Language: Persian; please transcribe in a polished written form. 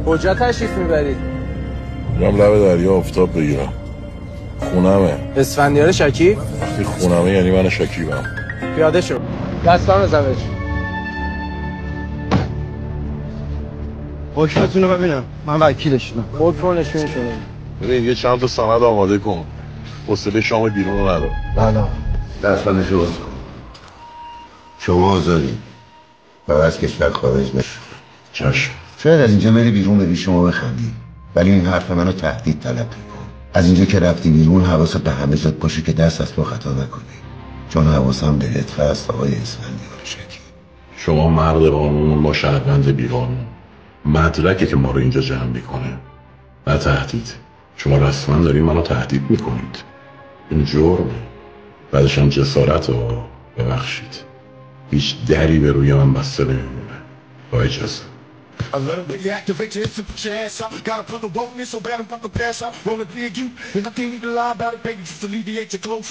کجا تشریف میبرید؟ میرم لب دریا آفتاب بگیرم. خونمه. اسفندیار شکیب؟ وقتی خونمه یعنی من شکیبم. پیاده شو. دستان بزن بهش. حکمتون رو ببینم. من وکیلشونم. حکم رو نشونشونه. ببین یه چند تا سند آماده کن. حوصله شام بیرون رو ندارم. بله. دستانشو باز کن. شما آزادی. و از کشور خارج نشو. چشم. شاید از اینجا بری بیرون بری شما بخندی، ولی این حرف منو تهدید تلقی کن. از اینجا که رفتی بیرون حواست به همه جات باشه که دست از پا خطا نکنی، چون حواسم بهت هست آقای اسفندیار شکیب. شما مرد قانون با شهروند بیقانون، مدرکی که ما رو اینجا جمع میکنه، نه تهدید. شما رسما دارین منو تهدید میکنید. این جرمه. بعدش هم جسارت رو ببخشید. هیچ دری به روی من بسته نمیمونه. با اجازه. I love the activator, it's a chance. I gotta put the bonus so bad I'm about to pass out. Wanna dig you, and I can't even lie about it, baby, just alleviate your clothes.